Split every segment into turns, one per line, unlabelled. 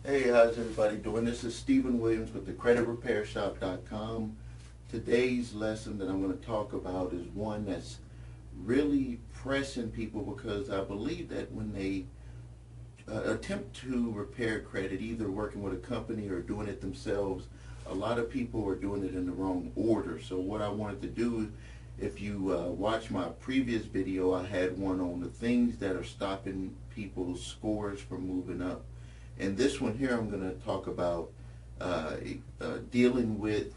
Hey, how's everybody doing? This is Stephen Williams with the CreditRepairShop.com. Today's lesson that I'm going to talk about is one that's really pressing people, because I believe that when they attempt to repair credit, either working with a company or doing it themselves, a lot of people are doing it in the wrong order. So what I wanted to do, if you watch my previous video, I had one on the things that are stopping people's scores from moving up. And this one here, I'm going to talk about dealing with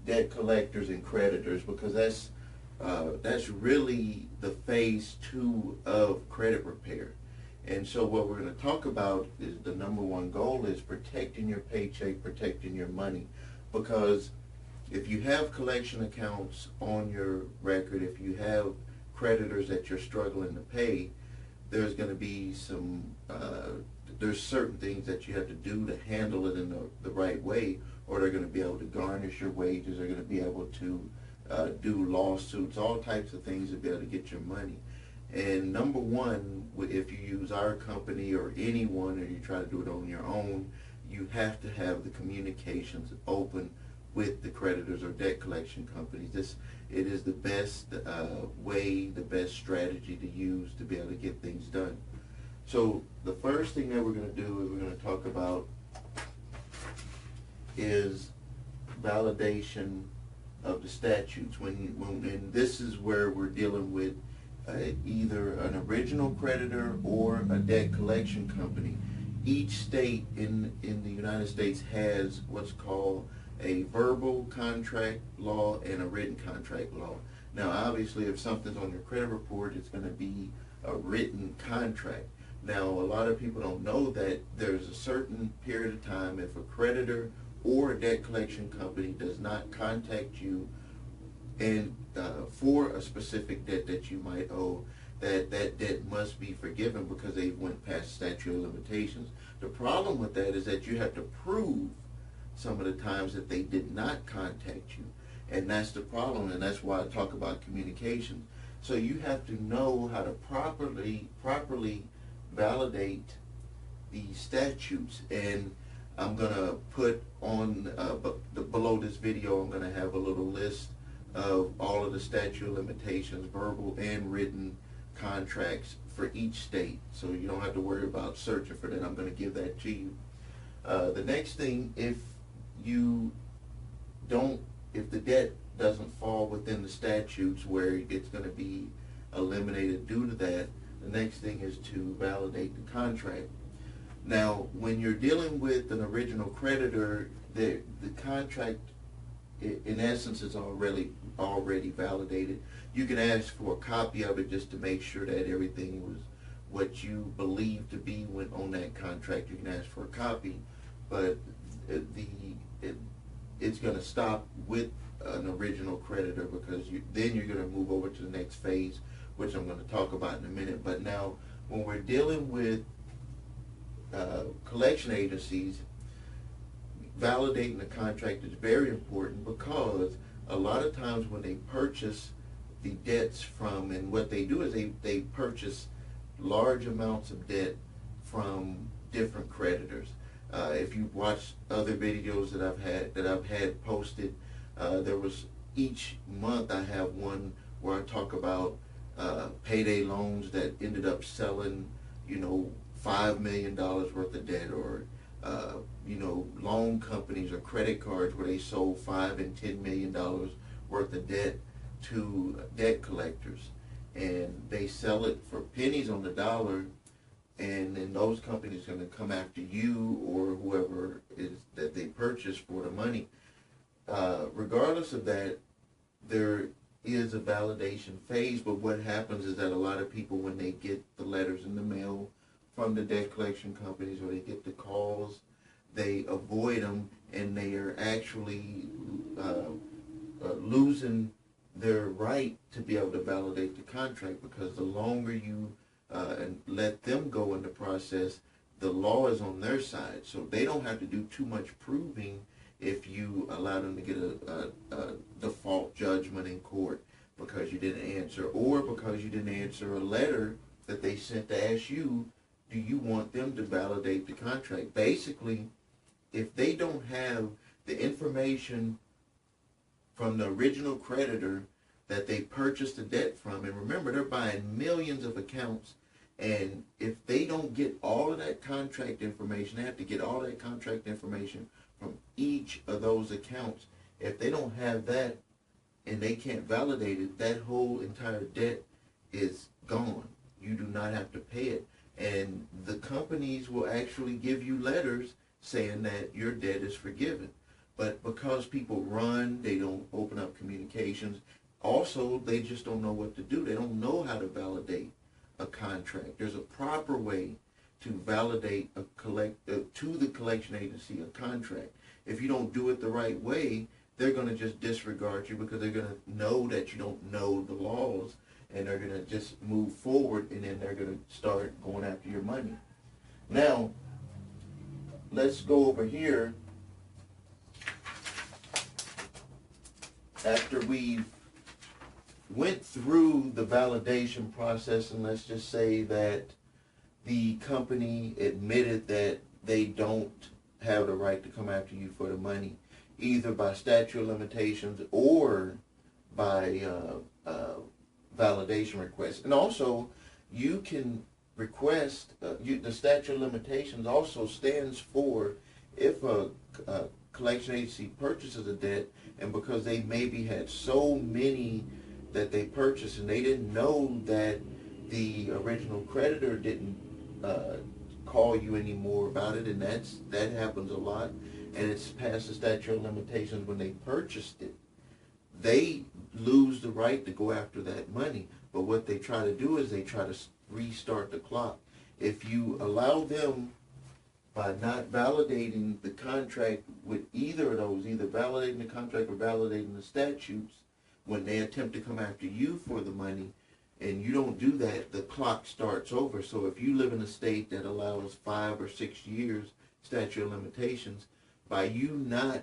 debt collectors and creditors, because that's really the phase 2 of credit repair. And so what we're going to talk about is the number one goal is protecting your paycheck, protecting your money. Because if you have collection accounts on your record, if you have creditors that you're struggling to pay, there's going to be some there's certain things that you have to do to handle it in the right way, or they're going to be able to garnish your wages. They're going to be able to do lawsuits, all types of things to be able to get your money. And number one, if you use our company or anyone, or you try to do it on your own, you have to have the communications open with the creditors or debt collection companies. It is the best way, the best strategy to use to be able to get things done. So the first thing that we're going to do is we're going to talk about is validation of the statutes. And this is where we're dealing with either an original creditor or a debt collection company. Each state in the United States has what's called a verbal contract law and a written contract law. Now, obviously, if something's on your credit report, it's going to be a written contract. Now, a lot of people don't know that there's a certain period of time, if a creditor or a debt collection company does not contact you and for a specific debt that you might owe, that debt must be forgiven because they went past statute of limitations. The problem with that is that you have to prove some of the times that they did not contact you. And that's the problem, and that's why I talk about communication. So you have to know how to properly validate the statutes. And I'm going to put on, below this video, I'm going to have a little list of all of the statute of limitations, verbal and written contracts for each state. So you don't have to worry about searching for that. I'm going to give that to you. The next thing, if the debt doesn't fall within the statutes where it's going to be eliminated due to that, the next thing is to validate the contract. Now, when you're dealing with an original creditor, the contract, in essence, is already validated. You can ask for a copy of it just to make sure that everything was what you believe to be on that contract. You can ask for a copy, but it's going to stop with an original creditor, because then you're going to move over to the next phase, which I'm going to talk about in a minute. But now, when we're dealing with collection agencies, validating the contract is very important, because a lot of times when they purchase the debts from, and what they do is they purchase large amounts of debt from different creditors. If you watch other videos that I've had posted, there was, each month I have one where I talk about payday loans that ended up selling, $5 million worth of debt, or loan companies or credit cards where they sold $5 and $10 million worth of debt to debt collectors, and they sell it for pennies on the dollar. And then those companies are going to come after you or whoever is that they purchased for the money. Regardless of that, there is a validation phase, but what happens is that a lot of people, when they get the letters in the mail from the debt collection companies, or they get the calls, they avoid them, and they are actually losing their right to be able to validate the contract, because the longer you and let them go in the process, the law is on their side. So they don't have to do too much proving if you allow them to get a default judgment in court because you didn't answer, or because you didn't answer a letter that they sent to ask you do you want them to validate the contract? Basically, if they don't have the information from the original creditor that they purchased the debt from, and remember, they're buying millions of accounts, and if they don't get all of that contract information, they have to get all that contract information from each of those accounts. If they don't have that and they can't validate it, that whole entire debt is gone. You do not have to pay it. And the companies will actually give you letters saying that your debt is forgiven. But because people run, they don't open up communications. Also, they just don't know what to do. They don't know how to validate a contract. There's a proper way to validate to the collection agency a contract. If you don't do it the right way, they're going to just disregard you because they're going to know that you don't know the laws, and they're going to just move forward, and then they're going to start going after your money. Now, let's go over here. After we went through the validation process, and let's just say that the company admitted that they don't have the right to come after you for the money, either by statute of limitations or by validation request. And also, you can request, the statute of limitations also stands for if a collection agency purchases a debt, and because they maybe had so many that they purchased and they didn't know that the original creditor didn't call you anymore about it, and that happens a lot, and it's past the statute of limitations when they purchased it, they lose the right to go after that money. But what they try to do is they try to restart the clock. If you allow them, by not validating the contract with either of those, either validating the contract or validating the statutes, when they attempt to come after you for the money, and you don't do that, the clock starts over. So if you live in a state that allows 5 or 6 years statute of limitations, by you not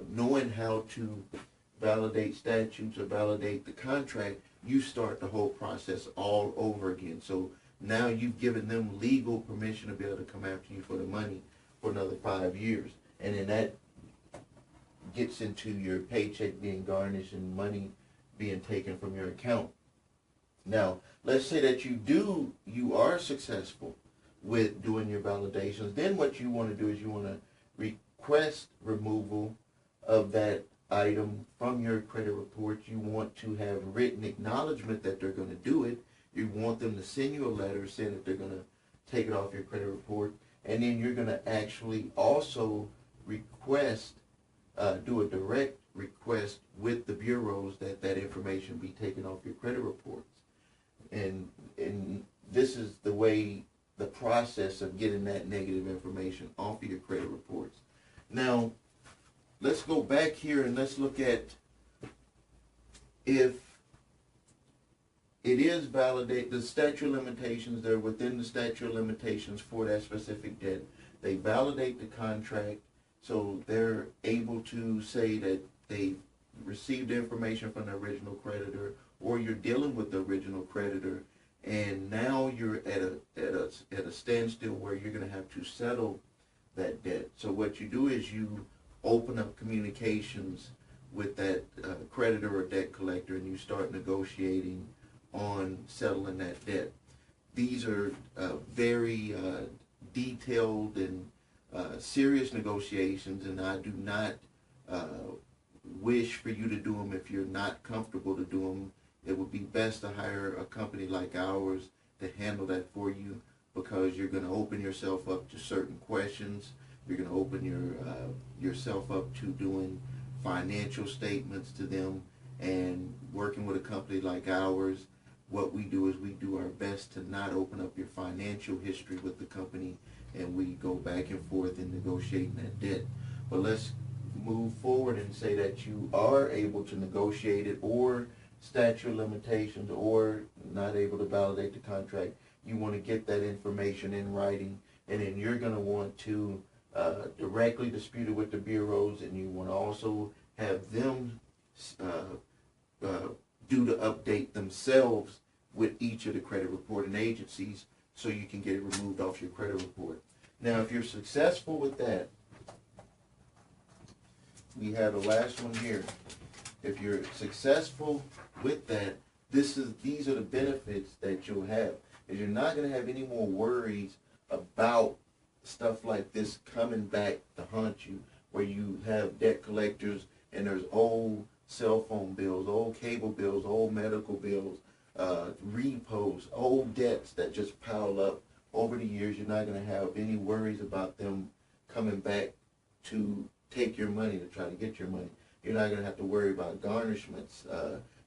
knowing how to validate statutes or validate the contract, you start the whole process all over again. So now you've given them legal permission to be able to come after you for the money for another 5 years. And then that gets into your paycheck being garnished and money being taken from your account. Now, let's say that you are successful with doing your validations. Then what you want to do is you want to request removal of that item from your credit report. You want to have written acknowledgement that they're going to do it. You want them to send you a letter saying that they're going to take it off your credit report. And then you're going to actually also request, do a direct request with the bureaus that that information be taken off your credit reports. And this is the way, the process of getting that negative information off of your credit reports. Now, let's go back here and let's look at if it is validate the statute of limitations. They're within the statute of limitations for that specific debt. They validate the contract, so they're able to say that they received information from the original creditor, or you're dealing with the original creditor, and now you're at a standstill where you're going to have to settle that debt. So what you do is you open up communications with that creditor or debt collector, and you start negotiating on settling that debt. These are very detailed and serious negotiations, and I do not wish for you to do them if you're not comfortable to do them. It would be best to hire a company like ours to handle that for you, because you're going to open yourself up to certain questions. You're going to open yourself up to doing financial statements to them. And working with a company like ours, what we do is we do our best to not open up your financial history with the company, and we go back and forth in negotiating that debt. But let's move forward and say that you are able to negotiate it, or statute of limitations, or not able to validate the contract. You want to get that information in writing, and then you're going to want to directly dispute it with the bureaus, and you want to also have them do the update themselves with each of the credit reporting agencies, so you can get it removed off your credit report. Now, if you're successful with that, we have the last one here. If you're successful with that, these are the benefits that you'll have. Is you're not going to have any more worries about stuff like this coming back to haunt you, where you have debt collectors and there's old cell phone bills, old cable bills, old medical bills, repos, old debts that just pile up over the years. You're not going to have any worries about them coming back to take your money, to try to get your money. You're not going to have to worry about garnishments.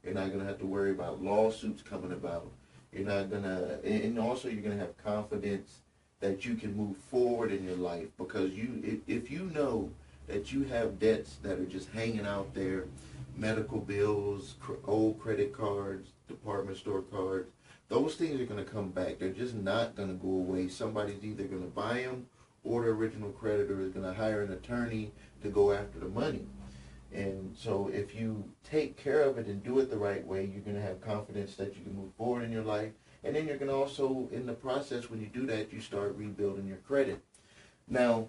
You're not going to have to worry about lawsuits coming about. You're not going to, and also you're going to have confidence that you can move forward in your life, because if you know that you have debts that are just hanging out there, medical bills, old credit cards, department store cards, those things are going to come back. They're just not going to go away. Somebody's either going to buy them, or the original creditor is going to hire an attorney to go after the money. And so if you take care of it and do it the right way, you're going to have confidence that you can move forward in your life. And then you're going to also, in the process, when you do that, you start rebuilding your credit. Now,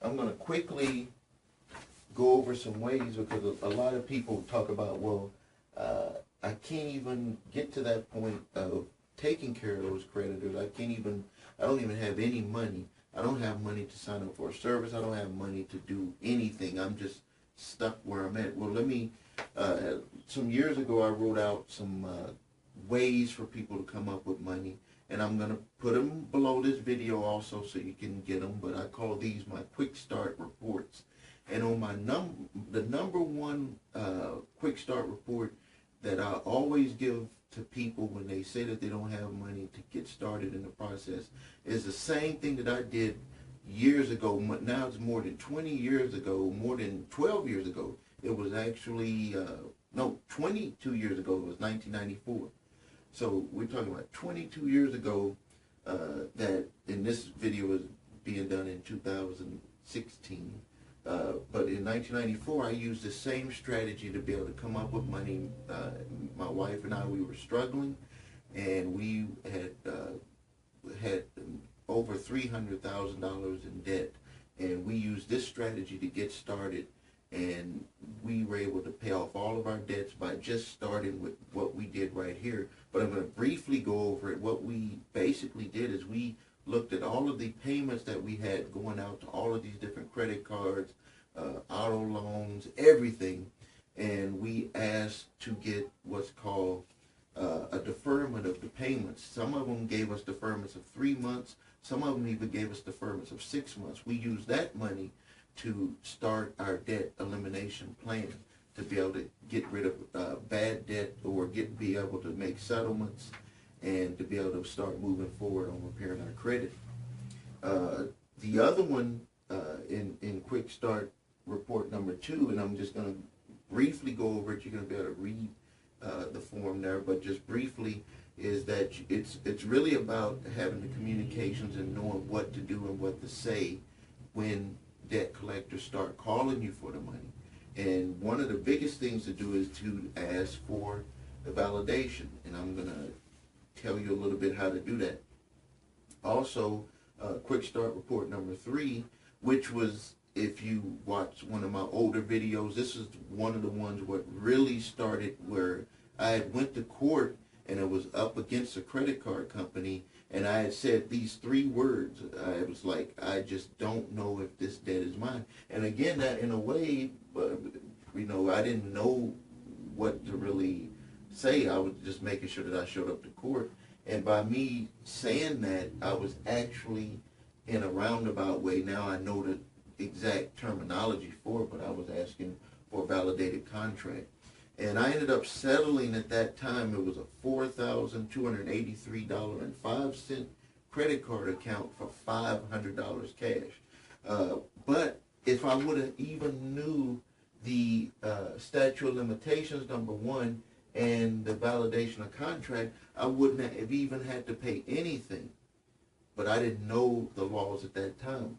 I'm going to quickly go over some ways, because a lot of people talk about, well, I can't even get to that point of taking care of those creditors. I don't even have any money. I don't have money to sign up for a service. I don't have money to do anything. I'm just stuck where I'm at. Well, some years ago, I wrote out some ways for people to come up with money, and I'm going to put them below this video also so you can get them, but I call these my quick start reports. And on my the number one quick start report that I always give to people when they say that they don't have money to get started in the process is the same thing that I did years ago. Now it's more than 20 years ago, more than 12 years ago. It was actually, 22 years ago. It was 1994. So we're talking about 22 years ago that, and this video is being done in 2016. But in 1994, I used the same strategy to be able to come up with money. My wife and I, we were struggling, and we had over $300,000 in debt, and we used this strategy to get started, and we were able to pay off all of our debts by just starting with what we did right here. But I'm going to briefly go over it. What we basically did is we looked at all of the payments that we had going out to all of these different credit cards, auto loans, everything, and we asked to get what's called a deferment of the payments. Some of them gave us deferments of 3 months. Some of them even gave us deferments of 6 months. We used that money to start our debt elimination plan, to be able to get rid of bad debt, or be able to make settlements, and to be able to start moving forward on repairing our credit. The other one in Quick Start Report number 2, and I'm just going to briefly go over it. You're going to be able to read the form there, but just briefly, is that it's really about having the communications and knowing what to do and what to say when debt collectors start calling you for the money. And one of the biggest things to do is to ask for the validation, and I'm going to tell you a little bit how to do that. Also, Quick Start Report number 3, which was, if you watch one of my older videos, this is one of the ones what really started, where I had went to court and it was up against a credit card company, and I had said these 3 words. I was like, I just don't know if this debt is mine. And again, that in a way, I didn't know what to really say. I was just making sure that I showed up to court. And by me saying that, I was actually, in a roundabout way, now I know the exact terminology for it, but I was asking for a validated contract. And I ended up settling at that time. It was a $4,283.05 credit card account for $500 cash. But if I would have even knew the statute of limitations, number 1, and the validation of contract, I wouldn't have even had to pay anything. But I didn't know the laws at that time.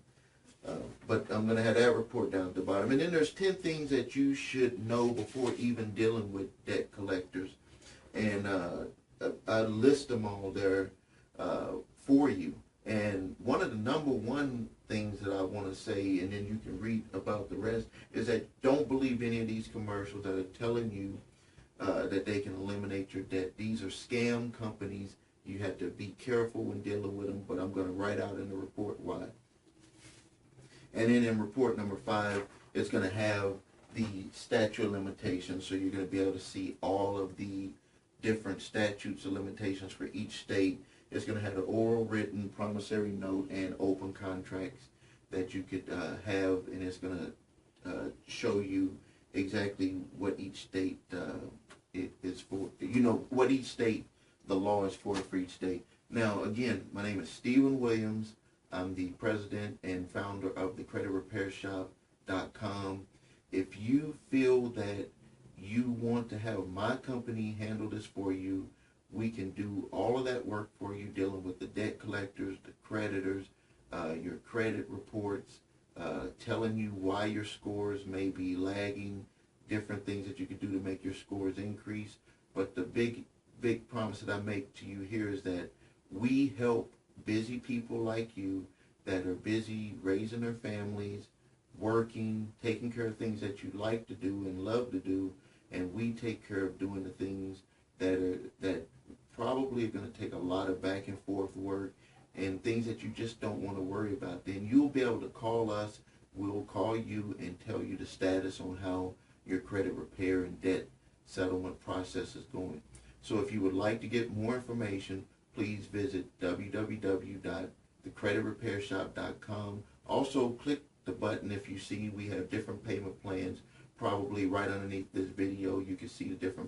But I'm going to have that report down at the bottom. And then there's 10 things that you should know before even dealing with debt collectors. And I list them all there for you. And one of the number one things that I want to say, and then you can read about the rest, is that don't believe any of these commercials that are telling you that they can eliminate your debt. These are scam companies. You have to be careful when dealing with them, but I'm going to write out in the report why. And then in report number 5, it's going to have the statute of limitations, so you're going to be able to see all of the different statutes of limitations for each state. It's going to have the oral, written, promissory note, and open contracts that you could have, and it's going to show you exactly what each state it is for. You know, what each state, the law is for each state. Now, again, my name is Stephen Williams. I'm the president and founder of the creditrepairshop.com. If you feel that you want to have my company handle this for you, we can do all of that work for you, dealing with the debt collectors, the creditors, your credit reports, telling you why your scores may be lagging, different things that you can do to make your scores increase. But the big promise that I make to you here is that we help busy people like you that are busy raising their families, working, taking care of things that you like to do and love to do, and we take care of doing the things that probably are going to take a lot of back and forth work and things that you just don't want to worry about. Then you'll be able to call us. We'll call you and tell you the status on how your credit repair and debt settlement process is going. So if you would like to get more information, please visit www.thecreditrepairshop.com. Also, click the button if you see we have different payment plans. Probably right underneath this video, you can see the different